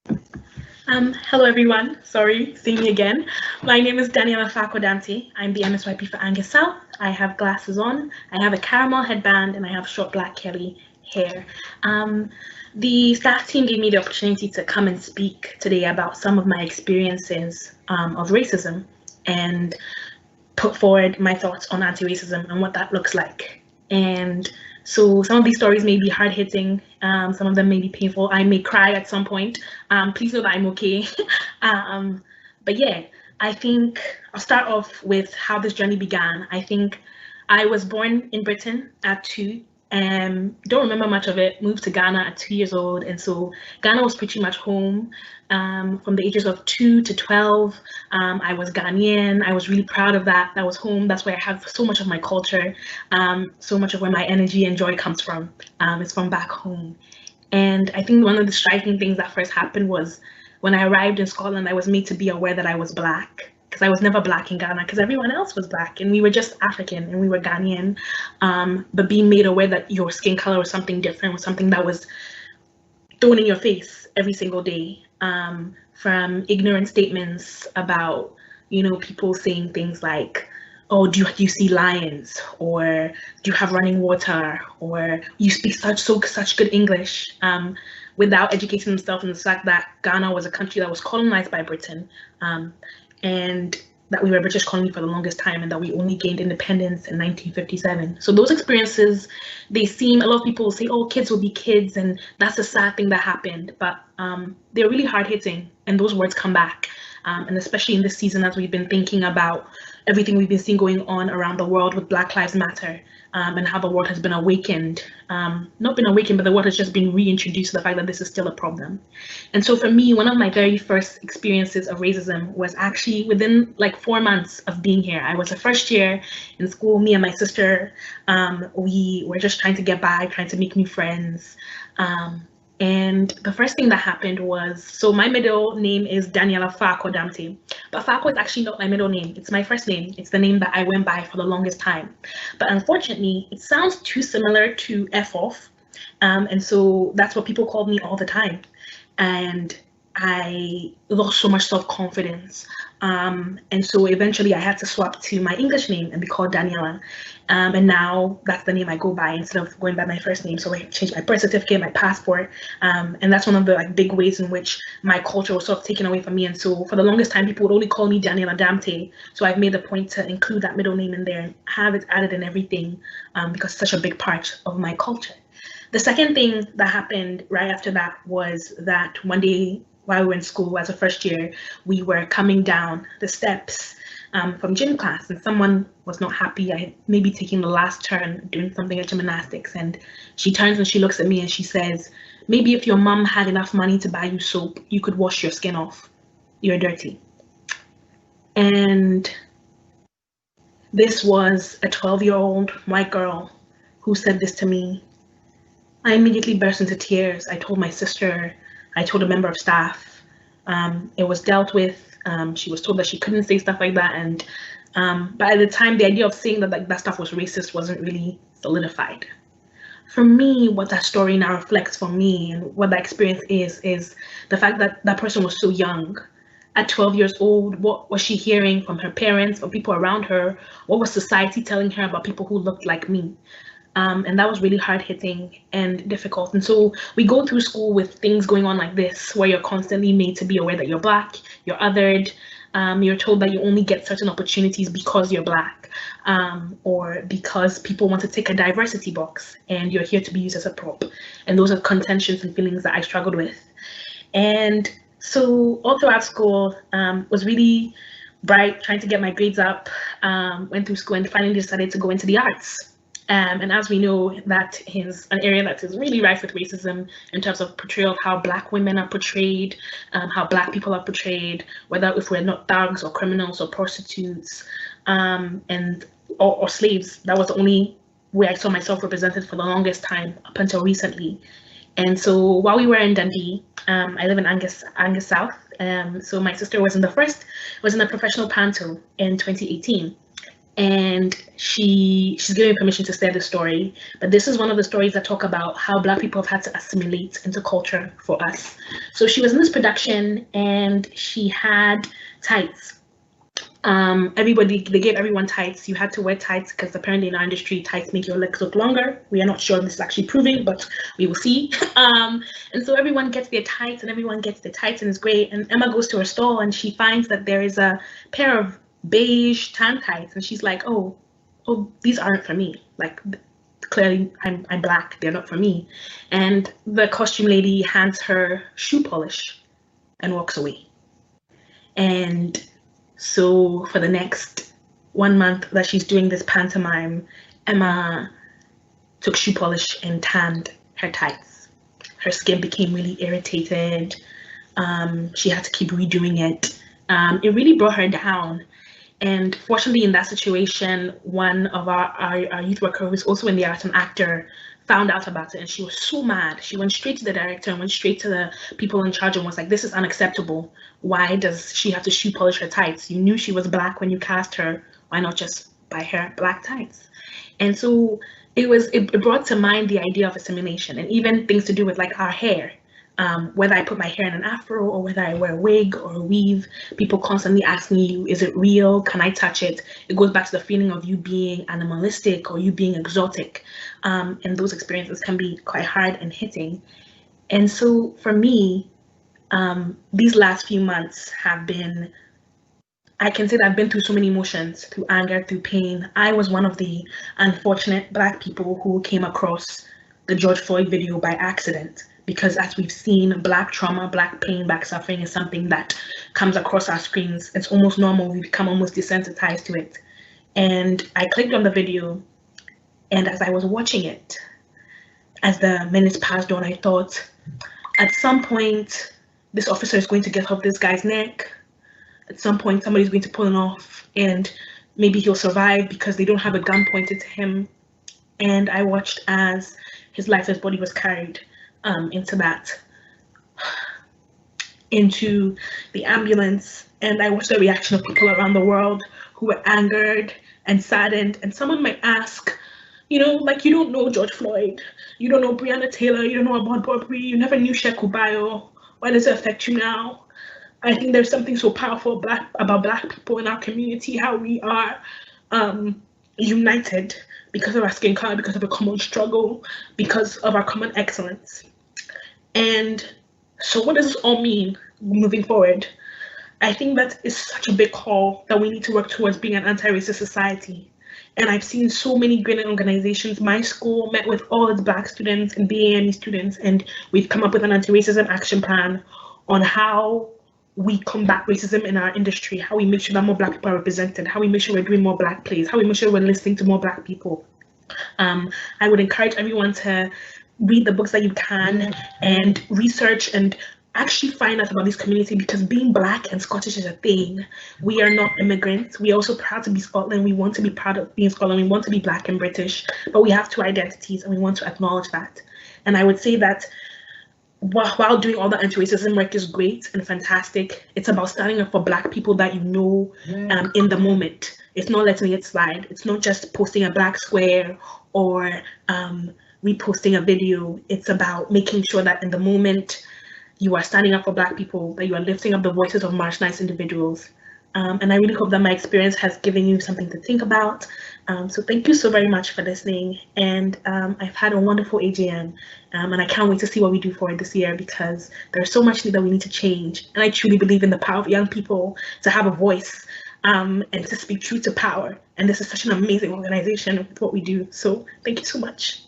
Hello everyone, sorry, seeing me again. My name is Daniella Faakor Damptey. I'm the MSYP for Angus South. I have glasses on, I have a caramel headband, and I have short black curly hair. Um, the staff team gave me the opportunity to come and speak today about some of my experiences of racism and put forward my thoughts on anti-racism and what that looks like. And so some of these stories may be hard hitting, some of them may be painful. I may cry at some point. Please know that I'm okay. um, but yeah, I think I'll start off with how this journey began. I think I was born in Britain at 2. Don't remember much of it. Moved to Ghana at 2 years old, and so Ghana was pretty much home. From the ages of 2 to 12, I was Ghanaian. I was really proud of that. That was home. That's where I have so much of my culture, so much of where my energy and joy comes from. It's from back home. And I think one of the striking things that first happened was when I arrived in Scotland, I was made to be aware that I was Black, because I was never Black in Ghana, because everyone else was Black and we were just African and we were Ghanaian. But being made aware that your skin color was something different, was something that was thrown in your face every single day, from ignorant statements about, people saying things like, oh, do you see lions, or do you have running water, or you speak such good English, without educating themselves in the fact that Ghana was a country that was colonized by Britain, and that we were a British colony for the longest time, and that we only gained independence in 1957. So those experiences, a lot of people will say, oh, kids will be kids, and that's a sad thing that happened, but they're really hard hitting, and those words come back. And especially in this season, as we've been thinking about everything we've been seeing going on around the world with Black Lives Matter, and how the world has been awakened, not been awakened, but the world has just been reintroduced to the fact that this is still a problem. And so for me, one of my very first experiences of racism was actually within like 4 months of being here. I was a first year in school. Me and my sister, we were just trying to get by, trying to make new friends. And the first thing that happened was, so my middle name is Daniella Faakor Damptey, but Faakor is actually not my middle name. It's my first name. It's the name that I went by for the longest time. But unfortunately, it sounds too similar to F off. And so that's what people called me all the time. And I lost so much self-confidence. And so eventually I had to swap to my English name and be called Daniella. And now that's the name I go by instead of going by my first name. So I changed my birth certificate, my passport, and that's one of the big ways in which my culture was sort of taken away from me. And so for the longest time, people would only call me Daniella Damptey. So I've made a point to include that middle name in there and have it added in everything, because it's such a big part of my culture. The second thing that happened right after that was that one day while we were in school as a first year, we were coming down the steps from gym class, and someone was not happy. I had maybe taken the last turn doing something at gymnastics, and she turns and she looks at me and she says, maybe if your mom had enough money to buy you soap, you could wash your skin off. You're dirty. And this was a 12-year-old white girl who said this to me. I immediately burst into tears. I told my sister, I told a member of staff. It was dealt with. She was told that she couldn't say stuff like that, and but at the time, the idea of saying that that stuff was racist wasn't really solidified. For me, what that story now reflects for me and what that experience is the fact that that person was so young. At 12 years old, what was she hearing from her parents, from people around her? What was society telling her about people who looked like me? And that was really hard hitting and difficult. And so we go through school with things going on like this, where you're constantly made to be aware that you're Black, you're othered, you're told that you only get certain opportunities because you're Black, or because people want to tick a diversity box and you're here to be used as a prop. And those are contentions and feelings that I struggled with. And so all throughout school, was really bright, trying to get my grades up, went through school and finally decided to go into the arts. And as we know, that is an area that is really rife with racism in terms of portrayal of how Black women are portrayed, how Black people are portrayed, whether if we're not thugs or criminals or prostitutes, or slaves. That was the only way I saw myself represented for the longest time up until recently. And so while we were in Dundee, I live in Angus South. So my sister was in the professional panto in 2018. and she's given me permission to share the story. But this is one of the stories that talk about how Black people have had to assimilate into culture for us. So she was in this production and she had tights. They gave everyone tights. You had to wear tights because apparently in our industry, tights make your legs look longer. We are not sure this is actually proving, but we will see. And so everyone gets their tights and it's great. And Emma goes to her stall and she finds that there is a pair of beige tan tights and she's like, oh, these aren't for me. Like, clearly I'm Black, they're not for me. And the costume lady hands her shoe polish and walks away. And so for the next 1 month that she's doing this pantomime, Emma took shoe polish and tanned her tights. Her skin became really irritated. She had to keep redoing it. It really brought her down. And fortunately, in that situation, one of our youth worker, who's also in the arts, an actor, found out about it, and she was so mad. She went straight to the director and went straight to the people in charge and was like, this is unacceptable. Why does she have to shoe polish her tights? You knew she was Black when you cast her. Why not just buy her Black tights? And so it brought to mind the idea of assimilation, and even things to do with like our hair. Whether I put my hair in an afro or whether I wear a wig or a weave, people constantly asking you, is it real? Can I touch it? It goes back to the feeling of you being animalistic or you being exotic. And those experiences can be quite hard and hitting. And so for me, these last few months have been, I can say that I've been through so many emotions, through anger, through pain. I was one of the unfortunate Black people who came across the George Floyd video by accident. Because as we've seen, Black trauma, Black pain, Black suffering is something that comes across our screens. It's almost normal. We become almost desensitized to it. And I clicked on the video, and as I was watching it, as the minutes passed on, I thought, at some point, this officer is going to get off this guy's neck. At some point, somebody's going to pull him off, and maybe he'll survive because they don't have a gun pointed to him. And I watched as his lifeless body was carried into the ambulance, and I watched the reaction of people around the world who were angered and saddened. And someone might ask, you know, like, you don't know George Floyd, you don't know Breonna Taylor, you don't know about Bobby, you never knew Sheku Bayo. Why does it affect you now? I think there's something so powerful about Black people in our community, how we are united because of our skin color, because of a common struggle, because of our common excellence. And so what does this all mean moving forward? I think that is such a big call that we need to work towards being an anti-racist society. And I've seen so many great organizations. My school met with all its Black students and BAME students, and we've come up with an anti-racism action plan on how we combat racism in our industry, how we make sure that more Black people are represented, how we make sure we're doing more Black plays, how we make sure we're listening to more Black people. I would encourage everyone to read the books that you can and research and actually find out about this community, because being Black and Scottish is a thing. We are not immigrants. We are also proud to be Scotland. We want to be proud of being Scotland. We want to be Black and British, but we have two identities and we want to acknowledge that. And I would say that while doing all the anti-racism work is great and fantastic, it's about standing up for Black people that you know in the moment. It's not letting it slide. It's not just posting a Black square or reposting a video. It's about making sure that in the moment you are standing up for Black people, that you are lifting up the voices of marginalized individuals. And I really hope that my experience has given you something to think about. So thank you so very much for listening. And I've had a wonderful AGM, and I can't wait to see what we do for it this year, because there's so much that we need to change. And I truly believe in the power of young people to have a voice and to speak truth to power. And this is such an amazing organization with what we do. So thank you so much.